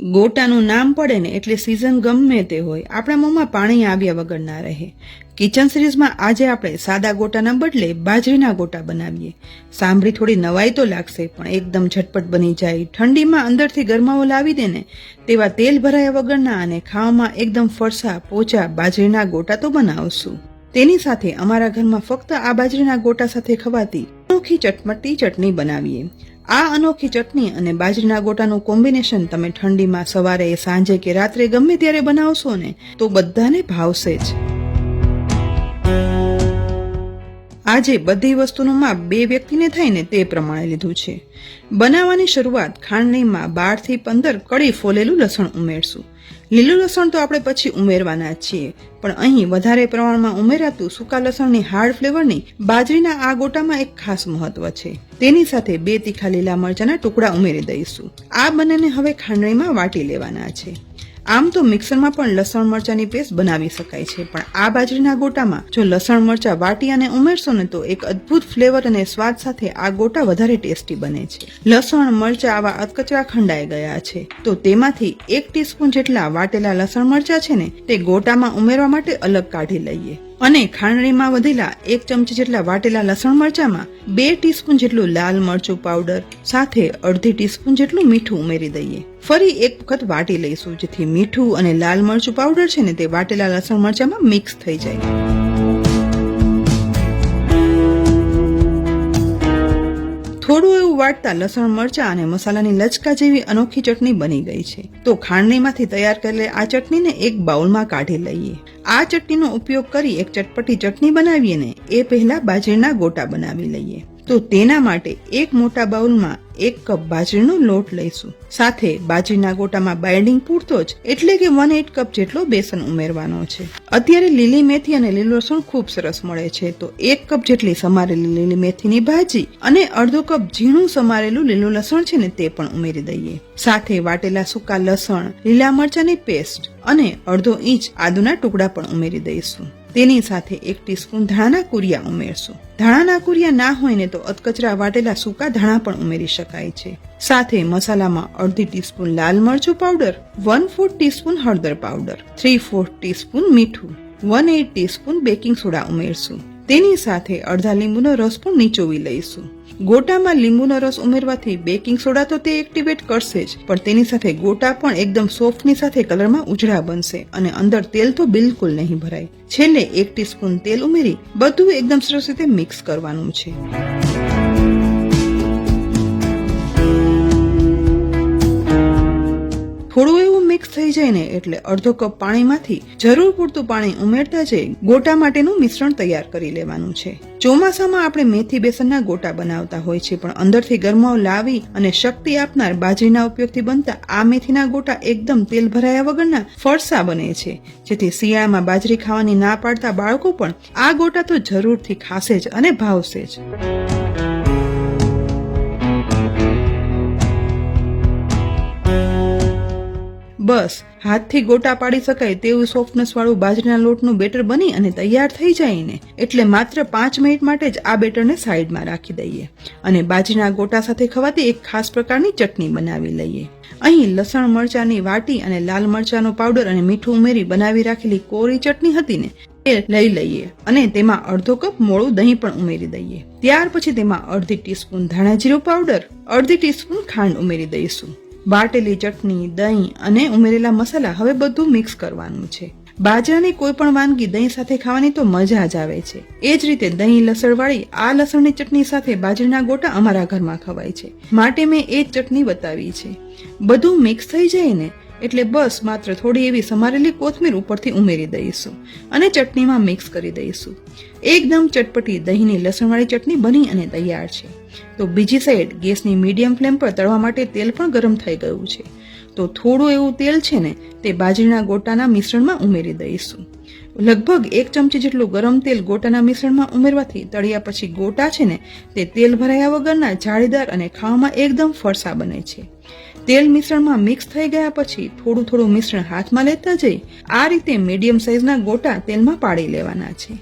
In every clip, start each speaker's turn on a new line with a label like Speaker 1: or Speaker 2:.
Speaker 1: ગોટાનું નામ પડે ને એટલે સિઝન ગમે તે હોય આપણા મોંમાં પાણી આવ્યા વગર ના રહે. કિચન સિરીઝમાં આજે આપણે સાદા ગોટાના બદલે બાજરીના ગોટા બનાવીએ. સાંભળી થોડી નવાઈ તો લાગશે પણ એકદમ ઝટપટ બની જાય. ઠંડીમાં અંદરથી ગરમાવો લાવી દે ને તેવા તેલ ભરાયા વગરના અને ખાવામાં એકદમ ફરસા પોચા બાજરીના ગોટા તો બનાવશું. તેની સાથે અમારા ઘરમાં ફક્ત આ બાજરીના ગોટા સાથે ખવાતી અનોખી ચટપટી ચટણી બનાવીએ. આ અનોખી ચટણી અને બાજરીના ગોટાનું કોમ્બિનેશન તમે ઠંડીમાં સવારે સાંજે કે રાત્રે ગમે ત્યારે બનાવશો ને તો બધાને ભાવશે જ. આજે બધી વસ્તુનું માપ 2 વ્યક્તિને થાય ને તે પ્રમાણે લીધું છે. બનાવવાની શરૂઆત ખાંડણીમાં 12 થી 15 કળી ફોલેલું લસણ ઉમેરશું. લીલું લસણ તો આપણે પછી ઉમેરવાના છીએ પણ અહીં વધારે પ્રમાણમાં ઉમેરાતું સૂકા લસણની હાર્ડ ફ્લેવરની બાજરીના આ ગોટામાં એક ખાસ મહત્વ છે. તેની સાથે 2 તીખા લીલા મરચાના ટુકડા ઉમેરી દઈશું. આ બંનેને હવે ખાંડણીમાં વાટી લેવાના છે. આમ તો મિક્સરમાં પણ લસણ મરચાની પેસ્ટ બનાવી શકાય છે પણ આ બાજરીના ગોટામાં જો લસણ મરચા વાટી અને ઉમેરશો ને તો એક અદ્ભુત ફ્લેવર અને સ્વાદ સાથે આ ગોટા વધારે ટેસ્ટી બને છે. લસણ મરચા આવા અધકચરા ખંડાઈ ગયા છે તો તેમાંથી 1 ટીસ્પૂન જેટલા વાટેલા લસણ મરચા છે ને તે ગોટામાં ઉમેરવા માટે અલગ કાઢી લઈએ અને ખાંડણીમાં વધેલા 1 ચમચી જેટલા વાટેલા લસણ મરચામાં 2 ટીસ્પૂન જેટલું લાલ મરચું પાવડર સાથે અડધી ટીસ્પૂન જેટલું મીઠું ઉમેરી દઈએ. ફરી એક વખત વાટી લઈશું જેથી મીઠું અને લાલ મરચું પાવડર છે ને તે વાટેલા લસણ મરચામાં મિક્સ થઈ જાય. થોડું એવું વાટતા લસણ મરચા અને મસાલાની લચકા જેવી અનોખી ચટણી બની ગઈ છે. તો ખાંડણીમાંથી તૈયાર કરેલી આ ચટણીને એક બાઉલમાં કાઢી લઈએ. આ ચટણીનો ઉપયોગ કરી એક ચટપટી ચટણી બનાવીએ ને એ પહેલા બાજરીના ગોટા બનાવી લઈએ. તો તેના માટે એક મોટા બાઉલમાં 1 કપ બાજરીનો લોટ લઈશું. સાથે બાજરીના ગોટામાં બાઇન્ડિંગ પૂરતો જ એટલે કે 1/8 કપ જેટલો બેસન ઉમેરવાનો છે. અત્યારે લીલી મેથી અને લીલું લસણ ખૂબ સરસ મળે છે તો 1 કપ જેટલી સમારેલી લીલી મેથીની ભાજી અને અડધો કપ ઝીણું સમારેલું લીલું લસણ છે ને તે પણ ઉમેરી દઈએ. સાથે વાટેલા સૂકા લસણ, લીલા મરચાની પેસ્ટ અને અડધો ઇંચ આદુના ટુકડા પણ ઉમેરી દઈશું. તેની સાથે 1 ટીસ્પૂન ધાણાના કુરિયા ઉમેરશું. ધાણાના કુરિયા ના હોય ને તો અધકચરા વાટેલા સૂકા ધાણા પણ ઉમેરી શકાય છે. સાથે મસાલામાં અડધી ટીસ્પૂન લાલ મરચું પાવડર, 1/4 ટીસ્પૂન હળદર પાવડર, 3/4 ટીસ્પૂન મીઠું, 1/8 ટીસ્પૂન બેકિંગ સોડા ઉમેરશું. તેની સાથે અડધા લીંબુનો રસ પણ નીચોવી લઈશું. ગોટામાં લીંબુનો રસ ઉમેરવાથી બેકિંગ સોડા તો તે એક્ટિવેટ કરશે જ પણ તેની સાથે ગોટા પણ એકદમ સોફ્ટની સાથે કલરમાં ઉજળા બનશે અને અંદર તેલ તો બિલકુલ નહીં ભરાય. છેલ્લે 1 ટીસ્પૂન તેલ ઉમેરી બધું એકદમ સરસ રીતે મિક્સ કરવાનું છે. થોડું એવું મિક્સ થઈ જાય ને એટલે અડધો કપ પાણીમાંથી જરૂર પૂરતું પાણી ઉમેરતા જઈ ગોટા માટેનું મિશ્રણ તૈયાર કરી લેવાનું છે. ચોમાસામાં આપણે મેથી બેસનના ગોટા બનાવતા હોય છે પણ અંદરથી ગરમાવો લાવી અને શક્તિ આપનાર બાજરીના ઉપયોગથી બનતા આ મેથીના ગોટા એકદમ તેલ ભરાયા વગરના ફરસા બને છે જેથી શિયાળામાં બાજરી ખાવાની ના પાડતા બાળકો પણ આ ગોટા તો જરૂરથી ખાશે જ અને ભાવશે જ. બસ હાથથી ગોટા પાડી શકાય તેવું સોફ્ટનેસ વાળું બાજરીના લોટનું બેટર બની અને તૈયાર થઈ જાય ને એટલે માત્ર 5 મિનિટ માટે જ આ બેટરને સાઈડમાં રાખી દઈએ અને બાજરીના ગોટા સાથે ખવાતી એક ખાસ પ્રકારની ચટણી બનાવી લઈએ. અહીં લસણ મરચાની વાટી અને લાલ મરચાનો પાવડર અને મીઠું ઉમેરી બનાવી રાખેલી કોરી ચટણી હતી ને એ લઈ લઈએ અને તેમાં અડધો કપ મોળું દહીં પણ ઉમેરી દઈએ. ત્યાર પછી તેમાં અડધી ટીસ્પૂન ધાણા જીરું પાવડર, અડધી ટીસ્પૂન ખાંડ ઉમેરી દઈશું. બાટેલી ચટણી, દહીં અને ઉમેરેલા મસાલા હવે બધું મિક્સ કરવાનું છે. બાજરાની કોઈ પણ વાનગી દહીં સાથે ખાવાની તો મજા જ આવે છે. એ જ રીતે દહીં લસણવાળી આ લસણની ચટણી સાથે બાજરીના ગોટા અમારા ઘરમાં ખવાય છે માટે મેં એ જ ચટણી બતાવી છે. બધું મિક્સ થઈ જાય ને એટલે બસ માત્ર થોડી એવી સમારેલી કોથમીર ઉપરથી ઉમેરી દઈશું અને ચટણીમાં મિક્સ કરી દઈશું. એકદમ ચટપટી દહીંની લસણવાળી ચટણી બની અને તૈયાર છે. તો બીજી સાઈડ ગેસની મીડિયમ ફ્લેમ પર તળવા માટે તેલ પણ ગરમ થઈ ગયું છે. તો થોડું એવું તેલ છે ને તે બાજરીના ગોટાના મિશ્રણમાં ઉમેરી દઈશું. લગભગ 1 ચમચી જેટલું ગરમ તેલ ગોટાના મિશ્રણમાં ઉમેરવાથી તળિયા પછી ગોટા છે ને તે તેલ ભરાયા વગરના જાળીદાર અને ખાવામાં એકદમ ફરસા બને છે. તેલ મિશ્રણમાં મિક્સ થઈ ગયા પછી થોડું થોડું મિશ્રણ હાથમાં લેતા જઈ આ રીતે મીડિયમ સાઈઝના ગોટા તેલમાં પાડી લેવાના છે.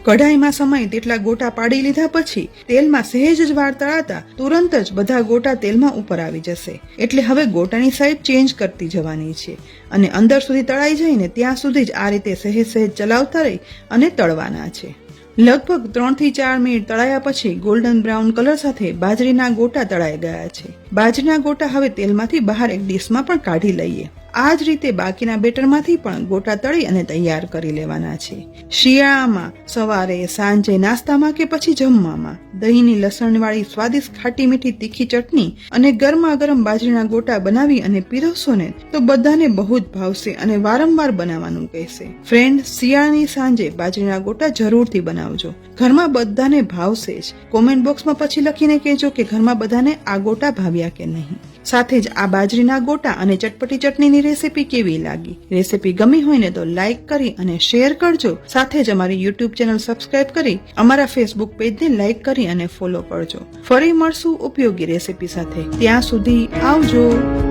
Speaker 1: કઢાઈમાં સમાય તેટલા ગોટા પાડી લીધા પછી તેલમાં સહેજ જ વાર તળાતા તુરંત જ બધા ગોટા તેલમાં ઉપર આવી જશે. એટલે હવે ગોટાની સાઈડ ચેન્જ કરતી જવાની છે અને અંદર સુધી તળાઈ જાય ને ત્યાં સુધી જ આ રીતે સહેજ સહેજ ચલાવતા રહી અને તળવાના છે. લગભગ 3 થી 4 મિનિટ તળાયા પછી ગોલ્ડન બ્રાઉન કલર સાથે બાજરીના ગોટા તળાઈ ગયા છે. બાજરીના ગોટા હવે તેલમાંથી બહાર એક ડીશમાં પણ કાઢી લઈએ. આ જ રીતે બાકીના બેટરમાંથી પણ ગોટા તળી અને તૈયાર કરી લેવાના છે. શિયાળામાં સવારે, સાંજે, નાસ્તામાં કે પછી જમવામાં દહીંની લસણવાળી સ્વાદિષ્ટ ખાટી મીઠી તીખી ચટણી અને ગરમા ગરમ બાજરીના ગોટા બનાવી અને પીરસશો ને તો બધાને બહુ જ ભાવશે અને વારંવાર બનાવવાનું કહેશે. ફ્રેન્ડ, શિયાળાની સાંજે બાજરીના ગોટા જરૂરથી બનાવજો. ઘરમાં બધાને ભાવશે જ. કોમેન્ટ બોક્સમાં પછી લખીને કહેજો કે ઘરમાં બધાને આ ગોટા ભાવ્યા કે નહીં. સાથે જ આ બાજરીના ગોટા અને ચટપટી ચટણીની રેસીપી કેવી લાગી? રેસીપી ગમી હોય ને તો લાઈક કરી અને શેર કરજો. સાથે જ અમારી યુટ્યુબ ચેનલ સબસ્ક્રાઇબ કરી અમારા ફેસબુક પેજને લાઈક કરી અને ફોલો કરજો. ફરી મળશું ઉપયોગી રેસીપી સાથે. ત્યાં સુધી આવજો.